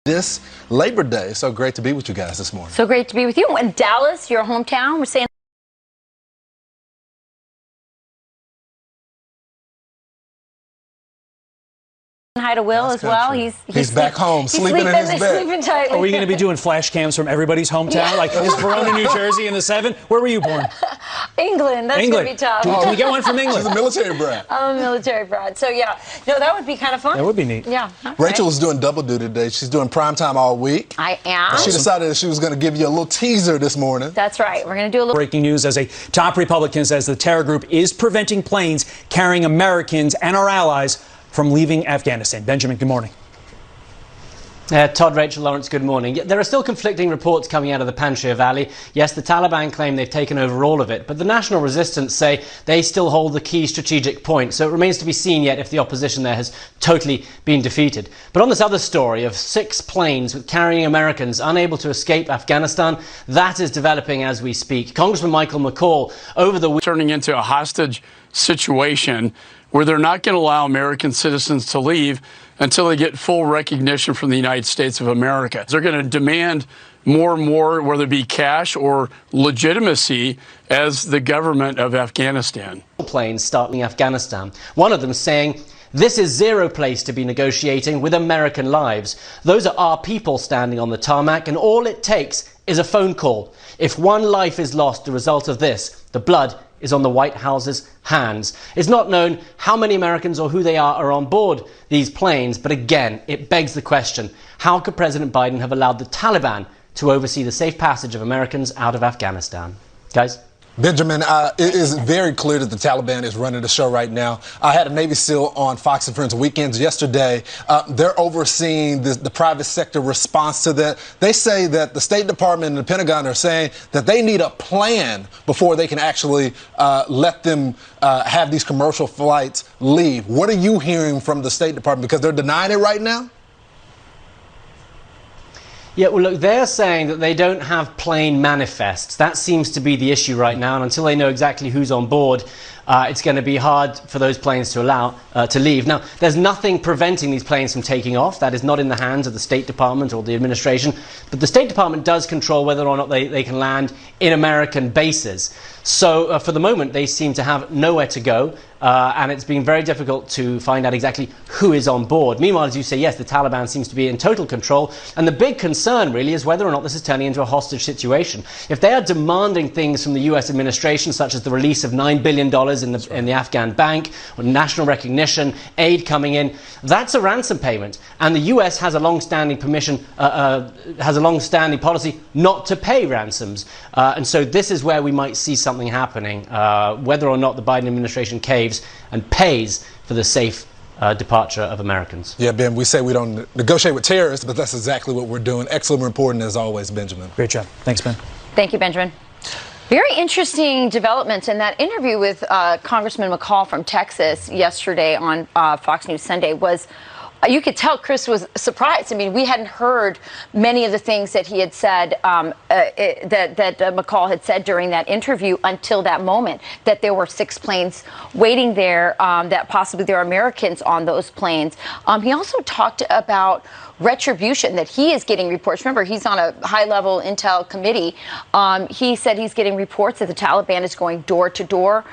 this Labor Day. So great to be with you guys this morning. So great to be with you. In Dallas, your hometown, we're saying hi to Will as well. He's back home, sleeping in his bed. Tightly. Are we going to be doing flash cams from everybody's hometown? Like, is Verona, New Jersey in the 7? Where were you born? England. That's going to be tough. Can we get one from England? She's a military brat. I'm a military brat. So, yeah. No, that would be kind of fun. That would be neat. Yeah. Rachel is doing double duty today. She's doing primetime all week. I am. She decided that she was going to give you a little teaser this morning. That's right. We're going to do a little breaking news as a top Republican says the terror group is preventing planes carrying Americans and our allies from leaving Afghanistan. Benjamin, good morning. Todd, Rachel, Lawrence, good morning. There are still conflicting reports coming out of the Panjshir Valley. Yes, the Taliban claim they've taken over all of it, but the national resistance say they still hold the key strategic point. So it remains to be seen yet if the opposition there has totally been defeated. But on this other story of 6 planes with carrying Americans unable to escape Afghanistan, that is developing as we speak. Congressman Michael McCall over the week turning into a hostage situation where they're not going to allow American citizens to leave until they get full recognition from the United States of America. They're going to demand more and more, whether it be cash or legitimacy, as the government of Afghanistan. Planes starting Afghanistan. One of them saying, "This is zero place to be negotiating with American lives. Those are our people standing on the tarmac, and all it takes is a phone call. If one life is lost as a result of this, the blood is on the White House's hands." It's not known how many Americans or who they are on board these planes, but again, it begs the question, how could President Biden have allowed the Taliban to oversee the safe passage of Americans out of Afghanistan? Guys? Benjamin, it is very clear that the Taliban is running the show right now. I had a Navy SEAL on Fox and Friends Weekends yesterday. They're overseeing the private sector response to that. They say that the State Department and the Pentagon are saying that they need a plan before they can actually let them have these commercial flights leave. What are you hearing from the State Department? Because they're denying it right now? Yeah, well, look, they're saying that they don't have plane manifests. That seems to be the issue right now, and until they know exactly who's on board, it's going to be hard for those planes to leave. Now, there's nothing preventing these planes from taking off. That is not in the hands of the State Department or the administration. But the State Department does control whether or not they can land in American bases. So for the moment, they seem to have nowhere to go. And it's been very difficult to find out exactly who is on board. Meanwhile, as you say, yes, the Taliban seems to be in total control. And the big concern, really, is whether or not this is turning into a hostage situation. If they are demanding things from the U.S. administration, such as the release of $9 billion in the Afghan bank, or national recognition, aid coming in, that's a ransom payment. And the U.S. has a long-standing policy not to pay ransoms. And so this is where we might see something happening, whether or not the Biden administration caves and pays for the safe departure of Americans. Yeah, Ben, we say we don't negotiate with terrorists, but that's exactly what we're doing. Excellent reporting as always, Benjamin. Great job. Thanks, Ben. Thank you, Benjamin. Very interesting developments in that interview with Congressman McCall from Texas yesterday on Fox News Sunday was, you could tell Chris was surprised. I mean, we hadn't heard many of the things that he had said, that McCall had said during that interview until that moment, that there were 6 planes waiting there, that possibly there are Americans on those planes. He also talked about retribution, that he is getting reports. Remember, he's on a high-level intel committee. He said he's getting reports that the Taliban is going door to door,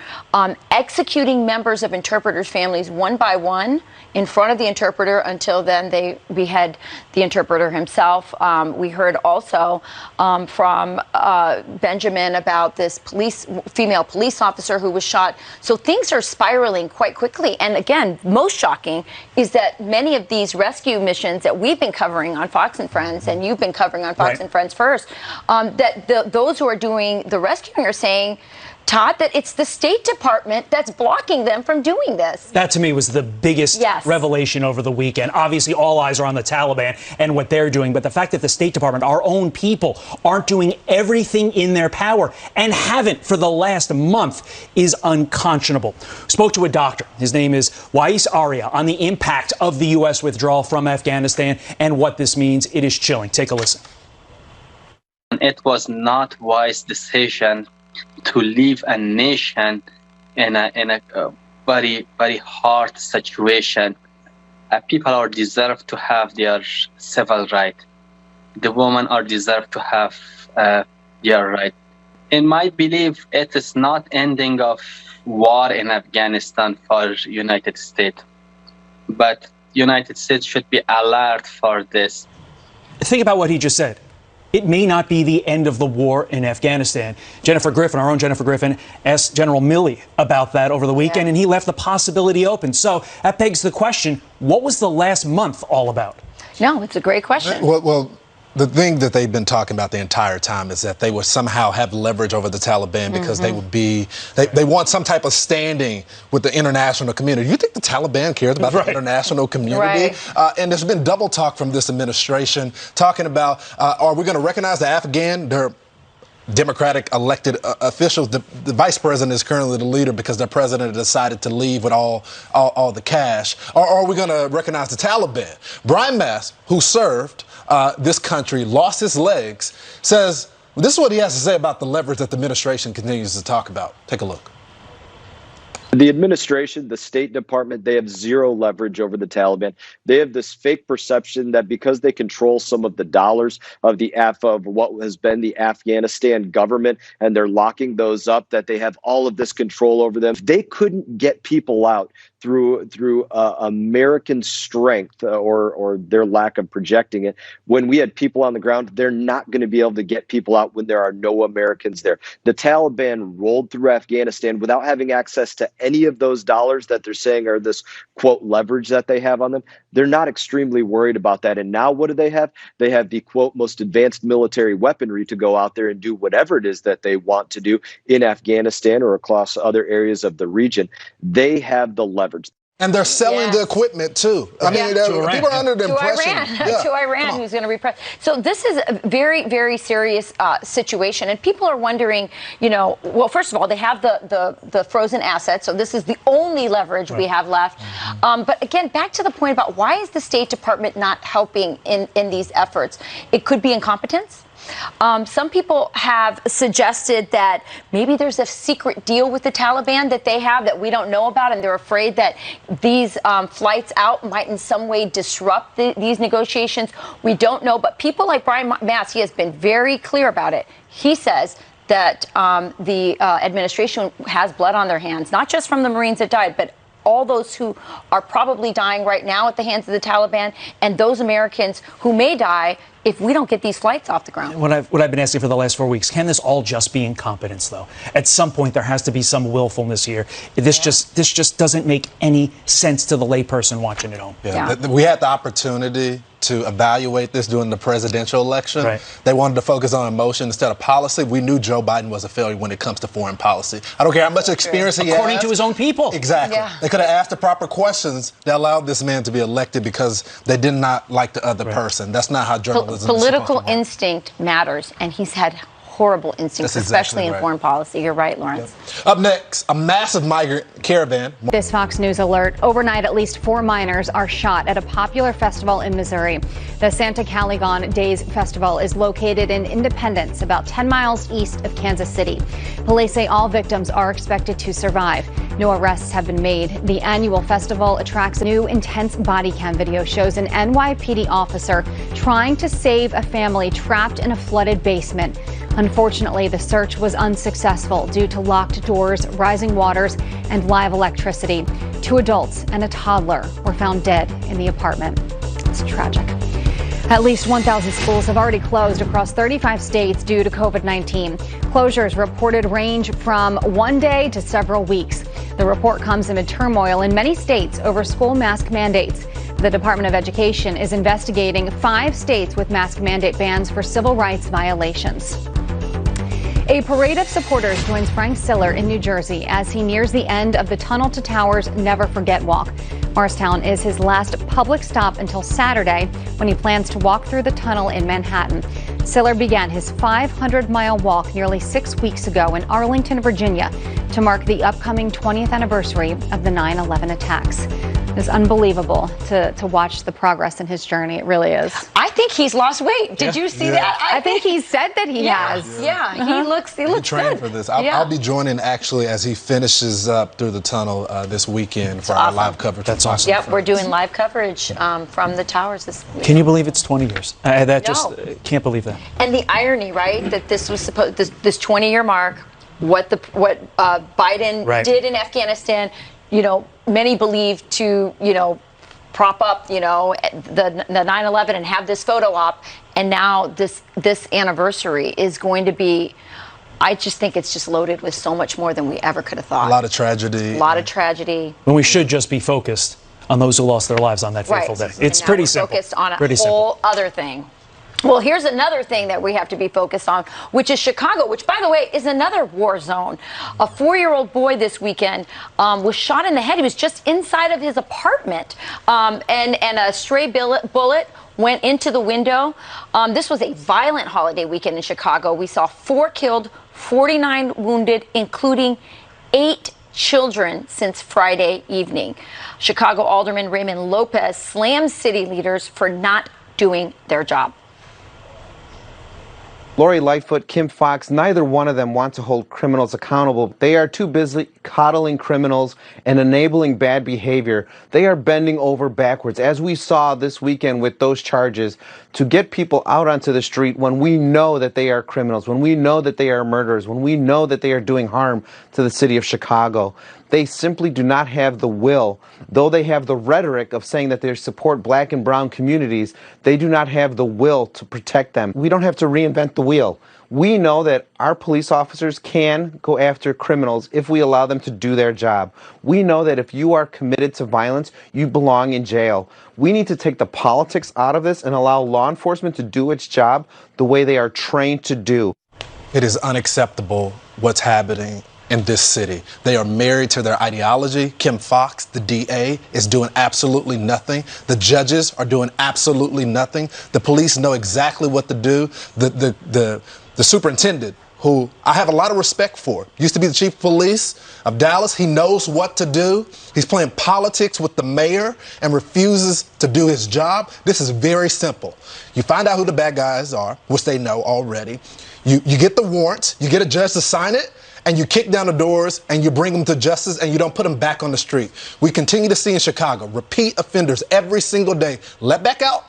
executing members of interpreters' families one by one in front of the interpreter. Until then, they behead the interpreter himself. We heard also from Benjamin about this female police officer who was shot. So things are spiraling quite quickly. And again, most shocking is that many of these rescue missions that we've been covering on Fox and Friends, and you've been covering on Fox and Friends first, that those who are doing the rescuing are saying, Todd, that it's the State Department that's blocking them from doing this. That, to me, was the biggest revelation over the weekend. Obviously, all eyes are on the Taliban and what they're doing, but the fact that the State Department, our own people, aren't doing everything in their power and haven't for the last month is unconscionable. Spoke to a doctor. His name is Wais Arya on the impact of the U.S. withdrawal from Afghanistan and what this means. It is chilling. Take a listen. It was not wise decision to leave a nation in a very, very hard situation. People are deserved to have their civil right. The women are deserved to have their right. In my belief, it is not ending of war in Afghanistan for United States, but United States should be alert for this. Think about what he just said. It may not be the end of the war in Afghanistan. Jennifer Griffin, our own Jennifer Griffin, asked General Milley about that over the weekend, and he left the possibility open. So that begs the question, what was the last month all about? No, it's a great question. Well, the thing that they've been talking about the entire time is that they would somehow have leverage over the Taliban because they would be, they want some type of standing with the international community. You think the Taliban cares about the international community? And there's been double talk from this administration talking about, are we going to recognize the Afghan, their Democratic elected officials? The vice president is currently the leader because their president decided to leave with all the cash. Or are we going to recognize the Taliban? Brian Mast, who served this country, lost his legs, says, this is what he has to say about the leverage that the administration continues to talk about. Take a look. The administration, the State Department, they have zero leverage over the Taliban. They have this fake perception that because they control some of the dollars of what has been the Afghanistan government, and they're locking those up, that they have all of this control over them. They couldn't get people out through American strength or their lack of projecting it. When we had people on the ground, they're not going to be able to get people out when there are no Americans there. The Taliban rolled through Afghanistan without having access to any of those dollars that they're saying are this, quote, leverage that they have on them. They're not extremely worried about that. And now what do they have? They have the, quote, most advanced military weaponry to go out there and do whatever it is that they want to do in Afghanistan or across other areas of the region. They have the leverage. And they're selling the equipment, too. I mean, people are under the impression. To Iran, who's going to repress. So this is a very, very serious situation. And people are wondering, you know, well, first of all, they have the frozen assets. So this is the only leverage we have left. But again, back to the point about why is the State Department not helping in these efforts? It could be incompetence. Some people have suggested that maybe there's a secret deal with the Taliban that they have that we don't know about, and they're afraid that these flights out might in some way disrupt these negotiations. We don't know, but people like Brian Mast, he has been very clear about it. He says that the administration has blood on their hands, not just from the Marines that died, but all those who are probably dying right now at the hands of the Taliban, and those Americans who may die if we don't get these flights off the ground. What I've been asking for the last 4 weeks, can this all just be incompetence, though? At some point, there has to be some willfulness here. This just doesn't make any sense to the layperson watching at home. We had the opportunity to evaluate this during the presidential election. They wanted to focus on emotion instead of policy. We knew Joe Biden was a failure when it comes to foreign policy. I don't care how much experience he has. According to his own people. Exactly. They could have asked the proper questions that allowed this man to be elected because they did not like the other person. That's not how journalism Political instinct matters, and he's had horrible instincts, especially in foreign policy. You're right, Lawrence. Up next, a massive migrant caravan. This Fox News alert. Overnight, at least 4 miners are shot at a popular festival in Missouri. The Santa Caligon Days Festival is located in Independence, about 10 miles east of Kansas City. Police say all victims are expected to survive. No arrests have been made. The annual festival attracts a new intense body cam video shows an NYPD officer trying to save a family trapped in a flooded basement. Unfortunately, the search was unsuccessful due to locked doors, rising waters, and live electricity. 2 adults and a toddler were found dead in the apartment. It's tragic. At least 1,000 schools have already closed across 35 states due to COVID-19. Closures reported range from 1 day to several weeks. The report comes amid turmoil in many states over school mask mandates. The Department of Education is investigating 5 states with mask mandate bans for civil rights violations. A parade of supporters joins Frank Siller in New Jersey as he nears the end of the Tunnel to Towers Never Forget Walk. Morristown is his last public stop until Saturday, when he plans to walk through the tunnel in Manhattan. Siller began his 500-mile walk nearly 6 weeks ago in Arlington, Virginia, to mark the upcoming 20th anniversary of the 9/11 attacks. It's unbelievable to watch the progress in his journey. It really is. I think he's lost weight. Did you see that? I think he said that he has. Yeah, he looks trained good. for this. I'll be joining actually as he finishes up through the tunnel this weekend for our live coverage. That's awesome. Yep, we're doing live coverage from the towers this week. Can you believe it's 20 years? Can't believe that. And the irony, right, that this was supposed this 20-year mark, what Biden did in Afghanistan, many believe to, prop up, the 9/11 and have this photo op, and now this anniversary is going to be, I just think it's just loaded with so much more than we ever could have thought. A lot of tragedy. A lot of tragedy. When we should just be focused on those who lost their lives on that fateful day. It's pretty simple. Focused on a whole other thing. Well, here's another thing that we have to be focused on, which is Chicago, which, by the way, is another war zone. A 4-year-old boy this weekend was shot in the head. He was just inside of his apartment, and a stray bullet went into the window. This was a violent holiday weekend in Chicago. We saw 4 killed, 49 wounded, including 8 children since Friday evening. Chicago Alderman Raymond Lopez slammed city leaders for not doing their job. Lori Lightfoot, Kim Foxx, neither one of them want to hold criminals accountable. They are too busy coddling criminals and enabling bad behavior. They are bending over backwards, as we saw this weekend with those charges, to get people out onto the street when we know that they are criminals, when we know that they are murderers, when we know that they are doing harm to the city of Chicago. They simply do not have the will. Though they have the rhetoric of saying that they support black and brown communities, they do not have the will to protect them. We don't have to reinvent the wheel. We know that our police officers can go after criminals if we allow them to do their job. We know that if you are committed to violence, you belong in jail. We need to take the politics out of this and allow law enforcement to do its job the way they are trained to do. It is unacceptable what's happening in this city. They are married to their ideology. Kim Foxx, the DA, is doing absolutely nothing. The judges are doing absolutely nothing. The police know exactly what to do. The superintendent, who I have a lot of respect for, used to be the chief of police of Dallas. He knows what to do. He's playing politics with the mayor and refuses to do his job. This is very simple. You find out who the bad guys are, which they know already. You get the warrant, you get a judge to sign it, and you kick down the doors and you bring them to justice and you don't put them back on the street. We continue to see in Chicago repeat offenders every single day let back out,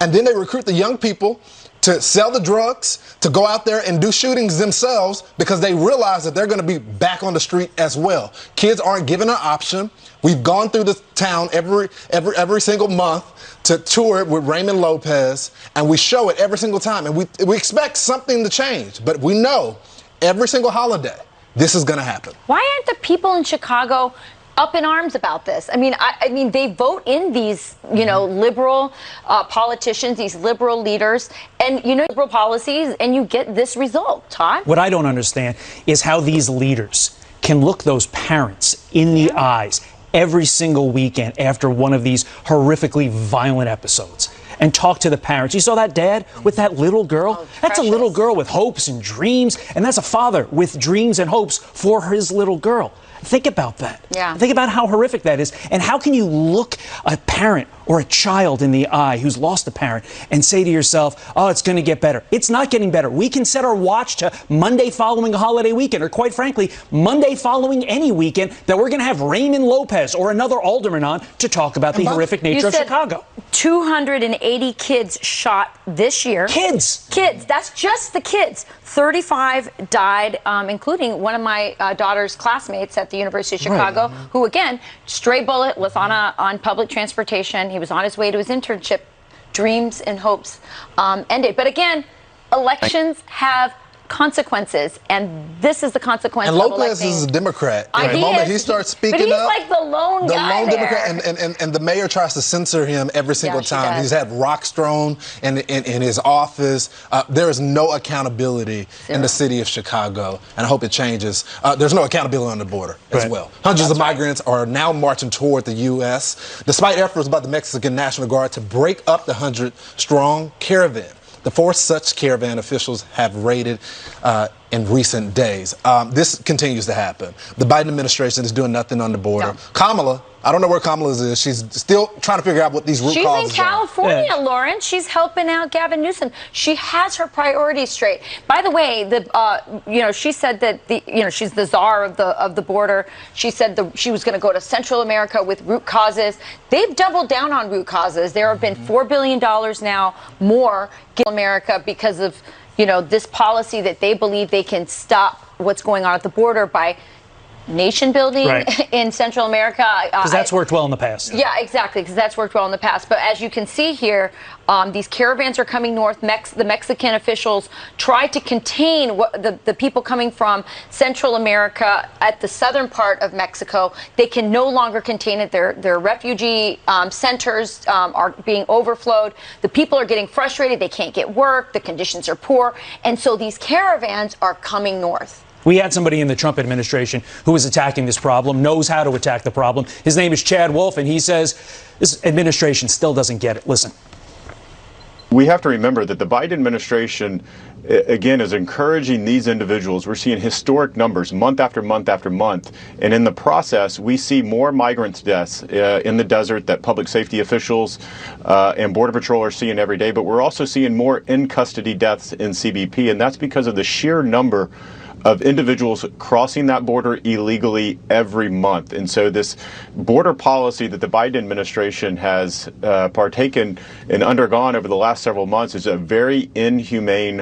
and then they recruit the young people to sell the drugs, to go out there and do shootings themselves because they realize that they're going to be back on the street as well. Kids aren't given an option. We've gone through the town every single month to tour it with Raymond Lopez, and we show it every single time, and we expect something to change, but we know every single holiday this is going to happen. Why aren't the people in Chicago up in arms about this? I mean, they vote in these, liberal politicians, these liberal leaders, and, liberal policies, and you get this result, Todd. What I don't understand is how these leaders can look those parents in the eyes every single weekend after one of these horrifically violent episodes and talk to the parents. You saw that dad with that little girl? That's a little girl with hopes and dreams, and that's a father with dreams and hopes for his little girl. Think about that. Yeah. Think about how horrific that is. And how can you look a parent or a child in the eye who's lost a parent and say to yourself, oh, it's going to get better? It's not getting better. We can set our watch to Monday following a holiday weekend, or quite frankly, Monday following any weekend, that we're going to have Raymond Lopez or another alderman on to talk about the horrific nature of Chicago. 280 kids shot this year. Kids. That's just the kids. 35 died, including one of my daughter's classmates at the University of Chicago, who, again, stray bullet, was on public transportation. He was on his way to his internship. Dreams and hopes ended. But again, elections have consequences, and this is the consequence. And Lopez is a Democrat. The moment he starts speaking but he's up, like the lone guy there. Democrat, and the mayor tries to censor him every single time. He's had rocks thrown in his office. There is no accountability in the city of Chicago, and I hope it changes. There's no accountability on the border as well. Hundreds of migrants are now marching toward the U.S., despite efforts by the Mexican National Guard to break up the 100-strong caravan. The 4 such caravan officials have raided in recent days. This continues to happen. The Biden administration is doing nothing on the border. Kamala I don't know where Kamala is. She's still trying to figure out what these root causes are. She's in California, Lauren. She's helping out Gavin Newsom. She has her priorities straight. By the way, she said that she's the czar of the border. She said she was going to go to Central America with root causes. They've doubled down on root causes. There have been $4 billion now more in America because of this policy that they believe they can stop what's going on at the border by nation building in Central America. Because that's worked well in the past. Yeah, exactly, because that's worked well in the past. But as you can see here, these caravans are coming north. The Mexican officials tried to contain the people coming from Central America at the southern part of Mexico. They can no longer contain it. Their refugee centers are being overflowed. The people are getting frustrated. They can't get work. The conditions are poor. And so these caravans are coming north. We had somebody in the Trump administration who is attacking this problem, knows how to attack the problem. His name is Chad Wolf, and he says this administration still doesn't get it. Listen. We have to remember that the Biden administration, again, is encouraging these individuals. We're seeing historic numbers month after month after month. And in the process, we see more migrants' deaths in the desert that public safety officials and Border Patrol are seeing every day. But we're also seeing more in-custody deaths in CBP. And that's because of the sheer number of individuals crossing that border illegally every month. And so this border policy that the Biden administration has partaken and undergone over the last several months is a very inhumane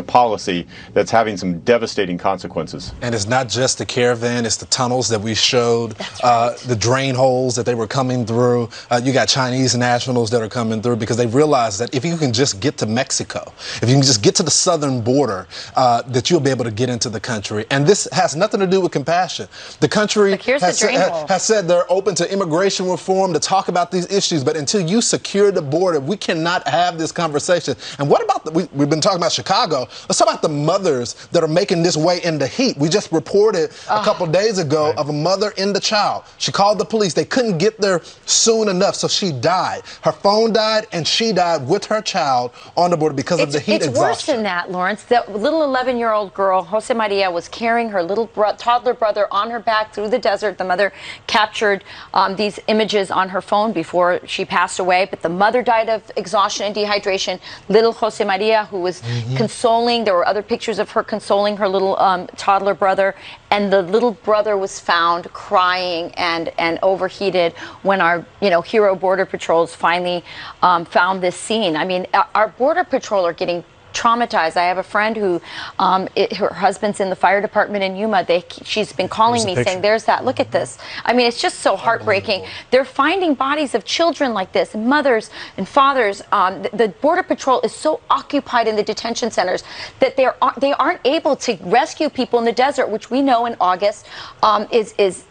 policy that's having some devastating consequences. And it's not just the caravan, it's the tunnels that we showed, the drain holes that they were coming through. You got Chinese nationals that are coming through because they realize that if you can just get to Mexico, if you can just get to the southern border, that you'll be able to get into the country. And this has nothing to do with compassion. The country has said they're open to immigration reform, to talk about these issues, but until you secure the border, we cannot have this conversation. And what about, we've been talking about Chicago, let's talk about the mothers that are making this way in the heat. We just reported a couple days ago of a mother and a child. She called the police. They couldn't get there soon enough, so she died. Her phone died, and she died with her child on the border because of the heat exhaustion. It's worse than that, Lawrence. The little 11-year-old girl, Jose Maria, was carrying her little toddler brother on her back through the desert. The mother captured these images on her phone before she passed away, but the mother died of exhaustion and dehydration. Little Jose Maria, who was consoling, there were other pictures of her consoling her little toddler brother, and the little brother was found crying and overheated when our hero border patrols finally found this scene. I mean, our border patrol are getting traumatized. I have a friend who, her husband's in the fire department in Yuma. She's been calling me saying, there's that, look at this. I mean, it's just so heartbreaking. They're finding bodies of children like this, and mothers and fathers. The Border Patrol is so occupied in the detention centers that they aren't able to rescue people in the desert, which we know in August is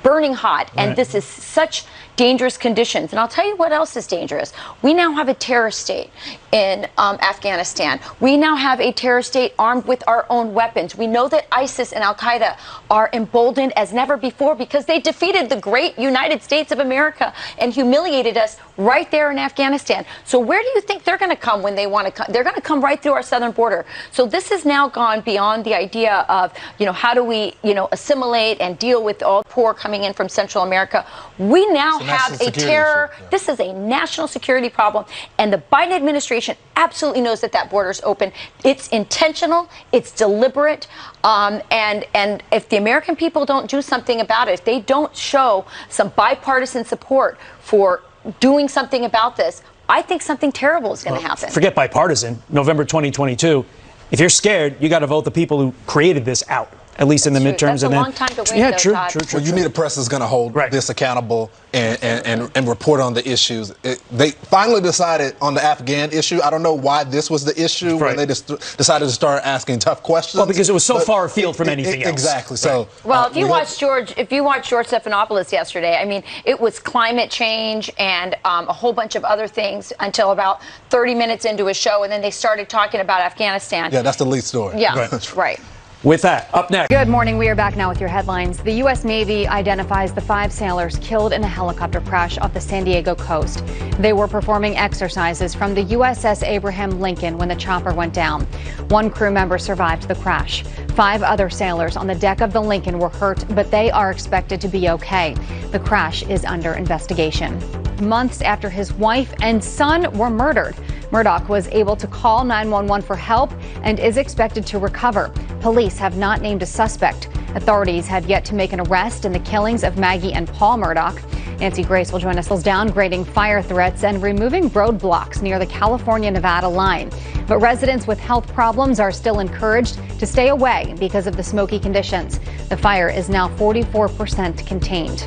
burning hot, and this is such dangerous conditions. And I'll tell you what else is dangerous. We now have a terror state in Afghanistan. We now have a terror state armed with our own weapons. We know that ISIS and Al-Qaeda are emboldened as never before because they defeated the great United States of America and humiliated us right there in Afghanistan. So where do you think they're going to come when they want to come? They're going to come right through our southern border. So this has now gone beyond the idea of, how do we, assimilate and deal with all poor coming in from Central America. We now have a terror. Yeah. This is a national security problem, and the Biden administration absolutely knows that border is open. It's intentional. It's deliberate. And if the American people don't do something about it, if they don't show some bipartisan support for doing something about this, I think something terrible is going to happen. Forget bipartisan. November 2022. If you're scared, you got to vote the people who created this out. At least in the midterms, that's a long time to wait. Yeah, true. Well, you need a press that's going to hold this accountable and report on the issues. They finally decided on the Afghan issue. I don't know why this was the issue when they decided to start asking tough questions. Well, because it was so far afield from anything else. Exactly. So, well, if you watched George Stephanopoulos yesterday, I mean, it was climate change and a whole bunch of other things until about 30 minutes into his show, and then they started talking about Afghanistan. Yeah, that's the lead story. Yeah, right. With that, up next. Good morning. We are back now with your headlines. The U.S. Navy identifies the 5 sailors killed in a helicopter crash off the San Diego coast. They were performing exercises from the USS Abraham Lincoln when the chopper went down. 1 crew member survived the crash. 5 other sailors on the deck of the Lincoln were hurt, but they are expected to be okay. The crash is under investigation. Months after his wife and son were murdered, Murdoch was able to call 911 for help and is expected to recover. Police have not named a suspect. Authorities have yet to make an arrest in the killings of Maggie and Paul Murdoch. Nancy Grace will join us. Downgrading fire threats and removing roadblocks near the California-Nevada line. But residents with health problems are still encouraged to stay away because of the smoky conditions. The fire is now 44% contained.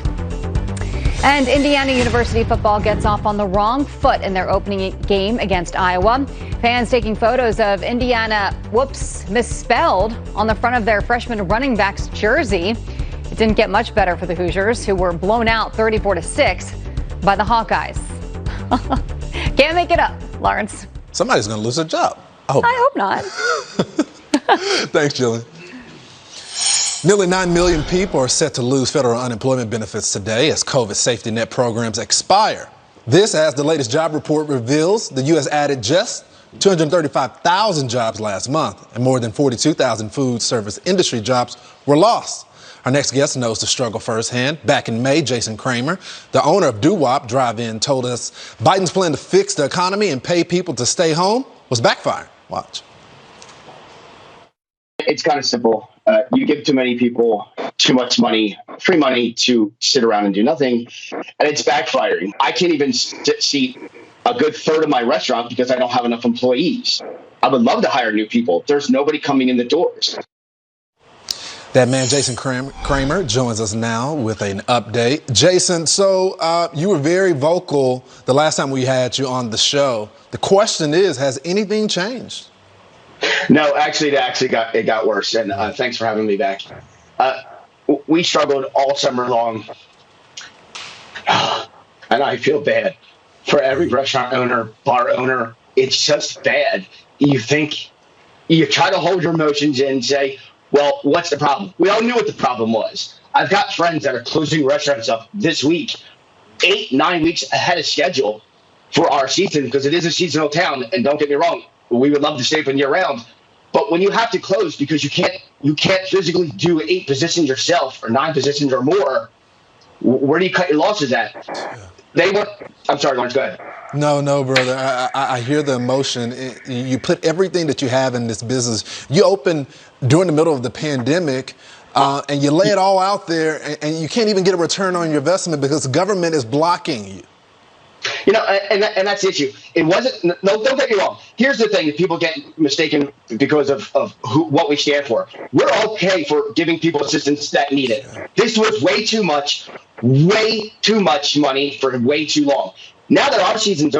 And Indiana University football gets off on the wrong foot in their opening game against Iowa. Fans taking photos of Indiana, misspelled on the front of their freshman running back's jersey. It didn't get much better for the Hoosiers, who were blown out 34-6 by the Hawkeyes. Can't make it up, Lawrence. Somebody's going to lose their job. I hope not. Thanks, Jillian. Nearly 9 million people are set to lose federal unemployment benefits today as COVID safety net programs expire. This, as the latest job report reveals, the U.S. added just 235,000 jobs last month, and more than 42,000 food service industry jobs were lost. Our next guest knows the struggle firsthand. Back in May, Jason Kramer, the owner of Doo-Wop Drive-In, told us Biden's plan to fix the economy and pay people to stay home was backfiring. Watch. It's kind of simple. You give too many people too much money, free money to sit around and do nothing, and it's backfiring. I can't even seat a good third of my restaurant because I don't have enough employees. I would love to hire new people. There's nobody coming in the doors. That man, Jason Kramer, joins us now with an update. Jason, so you were very vocal the last time we had you on the show. The question is, has anything changed? No, actually, it got worse, and thanks for having me back. We struggled all summer long, and I feel bad for every restaurant owner, bar owner. It's just bad. You try to hold your emotions in and say, well, what's the problem? We all knew what the problem was. I've got friends that are closing restaurants up this week, 8-9 weeks ahead of schedule for our season, because it is a seasonal town, and don't get me wrong, we would love to stay open year round. But when you have to close because you can't physically do 8 positions yourself or 9 positions or more, where do you cut your losses at? I'm sorry, Lawrence, go ahead. No, brother. I hear the emotion. You put everything that you have in this business. You open during the middle of the pandemic, and you lay it all out there, and you can't even get a return on your investment because the government is blocking you. You know, and that's the issue. It wasn't. No, don't get me wrong. Here's the thing that people get mistaken because of what we stand for. We're okay for giving people assistance that need it. This was way too much money for way too long. Now that our season's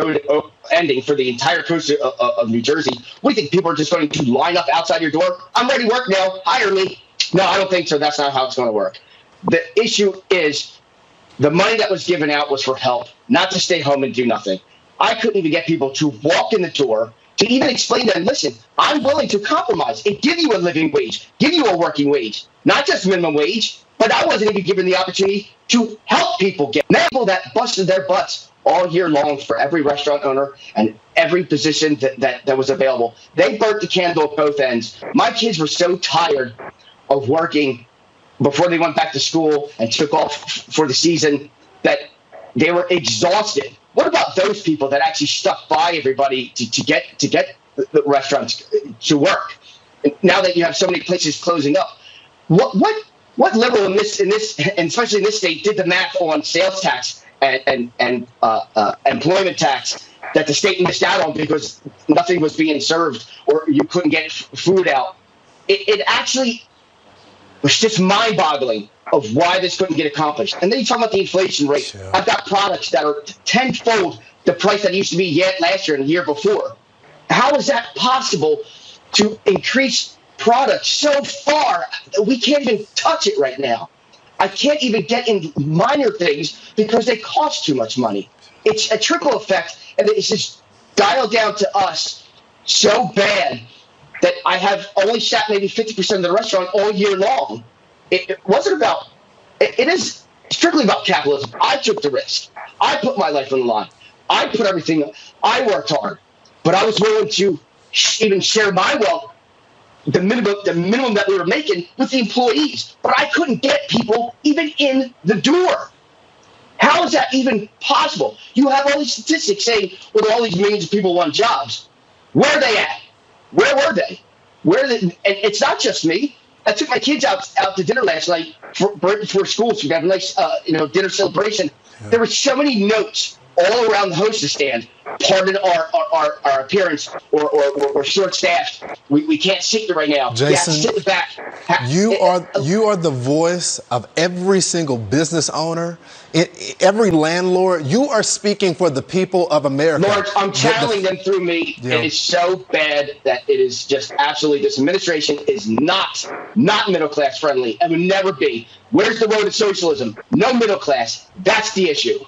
ending for the entire coast of New Jersey, we think people are just going to line up outside your door. I'm ready to work now. Hire me. No, I don't think so. That's not how it's going to work. The issue is the money that was given out was for help, not to stay home and do nothing. I couldn't even get people to walk in the door to even explain to them, listen, I'm willing to compromise and give you a living wage, give you a working wage, not just minimum wage, but I wasn't even given the opportunity to help people get people that busted their butts all year long for every restaurant owner and every position that was available. They burnt the candle at both ends. My kids were so tired of working before they went back to school and took off for the season that they were exhausted. What about those people that actually stuck by everybody to get the restaurants to work? Now that you have so many places closing up, what liberal in this and especially in this state did the math on sales tax and employment tax that the state missed out on because nothing was being served or you couldn't get food out? It actually was just mind-boggling of why this couldn't get accomplished. And then you talk about the inflation rate. Sure. I've got products that are tenfold the price that used to be last year and the year before. How is that possible to increase products so far that we can't even touch it right now? I can't even get in minor things because they cost too much money. It's a trickle effect, and it's just dialed down to us so bad that I have only sat maybe 50% of the restaurant all year long. It wasn't about, it is strictly about capitalism. I took the risk. I put my life on the line. I put everything, I worked hard, but I was willing to even share my wealth the minimum that we were making with the employees, but I couldn't get people even in the door. How is that even possible? You have all these statistics saying, well, all these millions of people want jobs. Where are they at? Where were they? And it's not just me. I took my kids out to dinner last night before school, so we have a nice dinner celebration. There were so many notes all around the hostess stand. Pardon our appearance or short-staffed. We can't sit there right now. Jason, sit in the back. You are the voice of every single business owner, every landlord. You are speaking for the people of America. Lord, I'm channeling them through me. Yeah. It is so bad that it is just absolutely, this administration is not middle class friendly and will never be. Where's the road to socialism? No middle class. That's the issue.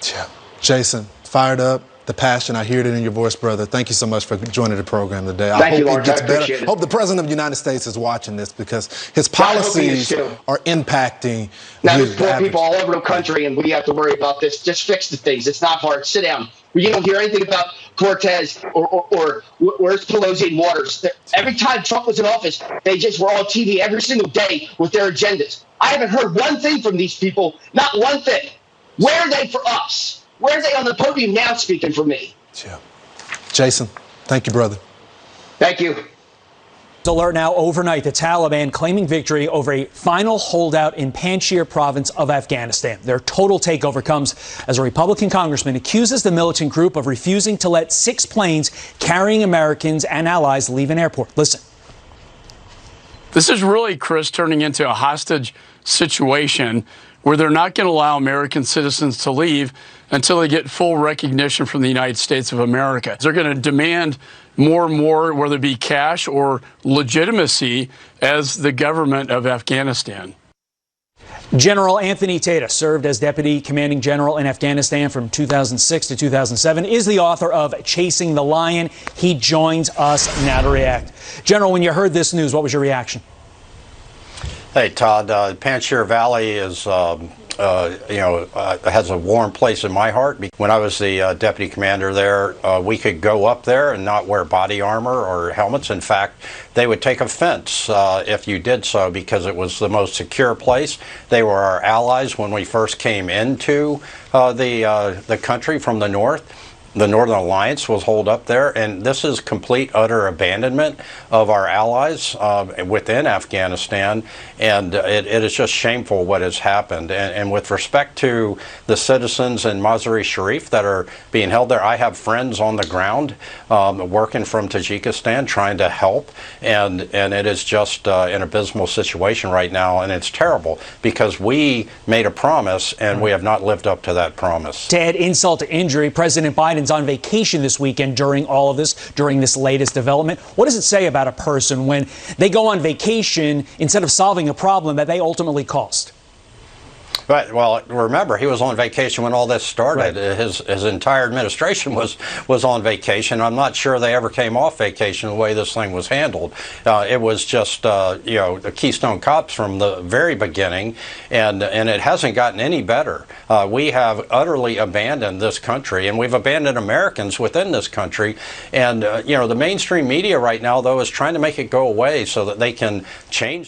Yeah. Jason, fired up. The passion, I hear it in your voice, brother. Thank you so much for joining the program today. I hope it gets better. I hope the President of the United States is watching this because his policies are impacting. Now, there's poor people all over the country, and we have to worry about this. Just fix the things. It's not hard. Sit down. You don't hear anything about Cortez or where's Pelosi and Waters. Every time Trump was in office, they just were on TV every single day with their agendas. I haven't heard one thing from these people, not one thing. Where are they for us? Where are they on the podium now speaking for me? Yeah. Jason, thank you, brother. Thank you. Alert now overnight, the Taliban claiming victory over a final holdout in Panjshir province of Afghanistan. Their total takeover comes as a Republican congressman accuses the militant group of refusing to let 6 planes carrying Americans and allies leave an airport. Listen. This is really, Chris, turning into a hostage situation where they're not going to allow American citizens to leave until they get full recognition from the United States of America. They're going to demand more and more, whether it be cash or legitimacy, as the government of Afghanistan. General Antony served as Deputy Commanding General in Afghanistan from 2006 to 2007, is the author of Chasing the Lion. He joins us now to react. General, when you heard this news, what was your reaction? Hey, Todd, Panjshir Valley is, has a warm place in my heart. When I was the deputy commander there, we could go up there and not wear body armor or helmets. In fact, they would take offense if you did so because it was the most secure place. They were our allies when we first came into the country from the north. The Northern Alliance was holed up there, and this is complete, utter abandonment of our allies within Afghanistan, and it is just shameful what has happened. And with respect to the citizens in Mazar-e-Sharif that are being held there, I have friends on the ground working from Tajikistan trying to help, and it is just an abysmal situation right now, and it's terrible because we made a promise, and we have not lived up to that promise. To add insult to injury, President Biden's on vacation this weekend during all of this, during this latest development. What does it say about a person when they go on vacation instead of solving a problem that they ultimately caused? Right. Well, remember, he was on vacation when all this started. Right. His entire administration was on vacation. I'm not sure they ever came off vacation the way this thing was handled. It was just, the Keystone Cops from the very beginning, and it hasn't gotten any better. We have utterly abandoned this country, and we've abandoned Americans within this country. And, the mainstream media right now, though, is trying to make it go away so that they can change